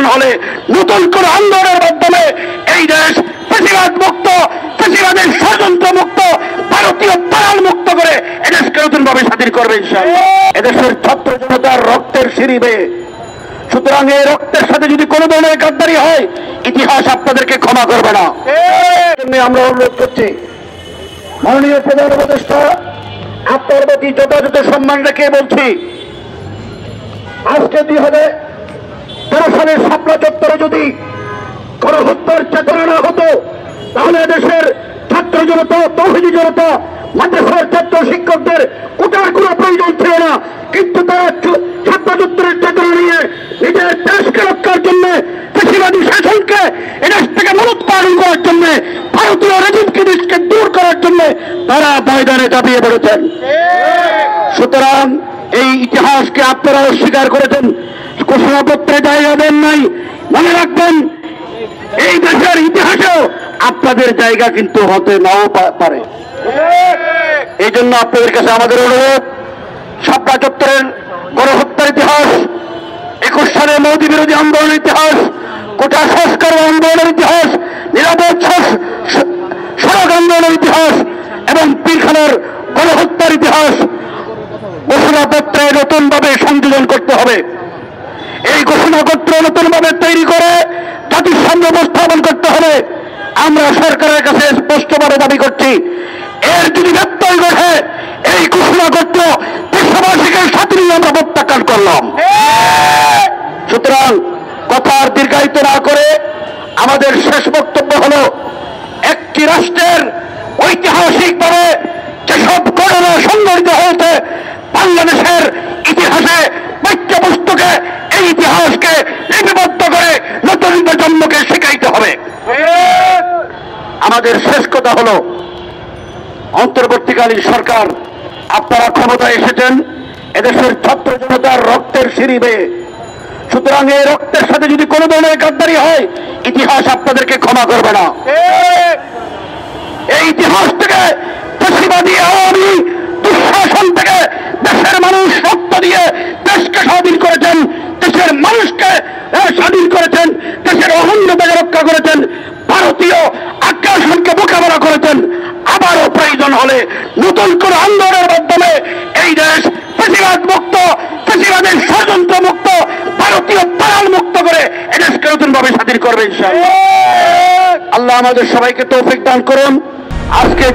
প্রয়োজন হলে নতুন কোন আন্দোলনের মাধ্যমে এই দেশ ফ্যাসিবাদ মুক্ত, ফ্যাসিবাদের ষড়যন্ত্র মুক্ত, ভারতীয় দালাল মুক্ত করে এদেশকে নতুন ভাবে স্বাধীন করবে ইনশাআল্লাহ। এদেশের ছাত্র জনতার রক্তের সিঁড়ি বেয়ে, সুতরাং এই রক্তের সাথে যদি কোনো ধরনের গাদ্দারি হয়, ইতিহাস আপনাদেরকে ক্ষমা করবে না। আমরা অনুরোধ করছি, মাননীয় প্রধান উপদেষ্টা, আপনার প্রতি যথাযথ সম্মান রেখে বলছি, আজকে 2013 সালের শাপলা চত্বরে যদি গণহত্যার চেতনা না হতো, তাহলে দেশের ছাত্র জনতা, তৌহিদি জনতা, মাদ্রাসার ছাত্র শিক্ষকদের কোটার কোনো প্রয়োজন ছিল না। কিন্তু তারা ছাত্র চত্বরের চেতনা নিয়ে নিজের দেশকে রক্ষার জন্য, ফ্যাসিবাদী শাসনকে এদেশ থেকে মূলোৎপাটন করার জন্য, ভারতীয় রেজিমকে দেশকে দূর করার জন্য তারা ময়দানে ঝাঁপিয়ে পড়েছেন। সুতরাং এই ইতিহাসকে আপনারা অস্বীকার করেছেন, ঘোষণাপত্রে জায়গা দেন নাই। মনে রাখবেন, এই দেশের ইতিহাসেও আপনাদের জায়গা কিন্তু হতে নাও পারে। এই জন্য আপনাদের কাছে আমাদের অনুরোধ, শাপলা চত্বরের গণহত্যার ইতিহাস, 21 সালে মোদী বিরোধী আন্দোলনের ইতিহাস, কোটা সংস্কার আন্দোলনের ইতিহাস, নিরাপদ সড়ক আন্দোলনের ইতিহাস এবং পীরখানার গণহত্যার ইতিহাস ঘোষণাপত্রে নতুনভাবে সংযোজন করতে হবে। এই ঘোষণাপত্র নতুনভাবে তৈরি করে জাতির সামনে উপস্থাপন করতে হবে। আমরা সরকারের কাছে স্পষ্টভাবে দাবি করছি, এর যদি ব্যত্যয় ঘটে, এই ঘোষণাপত্র দেশবাসীকে সাথে নিয়ে আমরা প্রত্যাখ্যান করলাম। সুতরাং কথা আর দীর্ঘায়িত না করে আমাদের শেষ বক্তব্য হল, একটি রাষ্ট্রের ঐতিহাসিকভাবে যেসব ঘটনা সংঘটিত হয়েছে বাংলাদেশের ইতিহাসে, পাঠ্যপুস্তকে এই ইতিহাসকে লিপিবদ্ধ করে নতুন প্রজন্মকে শেখাইতে হবে। আমাদের শেষ কথা হল, অন্তর্বর্তীকালীন সরকার, আপনারা ক্ষমতায় এসেছেন এদেশের ছাত্র জনতার রক্তের সিঁড়ি বেয়ে। সুতরাং এই রক্তের সাথে যদি কোনো ধরনের গাদ্দারি হয়, ইতিহাস আপনাদেরকে ক্ষমা করবে না। এই ইতিহাস থেকে ফ্যাসিবাদী আওয়ামী দুঃশাসন থেকে দেশের মানুষ রক্ত দিয়ে দেশকে স্বাধীন করেছেন, দেশের মানুষকে স্বাধীন করেছেন, দেশের অখণ্ডতাকে রক্ষা করেছেন, ভারতীয় আগ্রাসনকে মোকাবেলা করেছেন। আবারও প্রয়োজন হলে নতুন কোন আন্দোলনের মাধ্যমে এই দেশ ফ্যাসিবাদ মুক্ত, ফ্যাসিবাদের ষড়যন্ত্র মুক্ত, ভারতীয় দালাল মুক্ত করে এদেশকে নতুন ভাবে স্বাধীন করবে ইনশাআল্লাহ। আল্লাহ আমাদের সবাইকে তৌফিক দান করুন। আজকে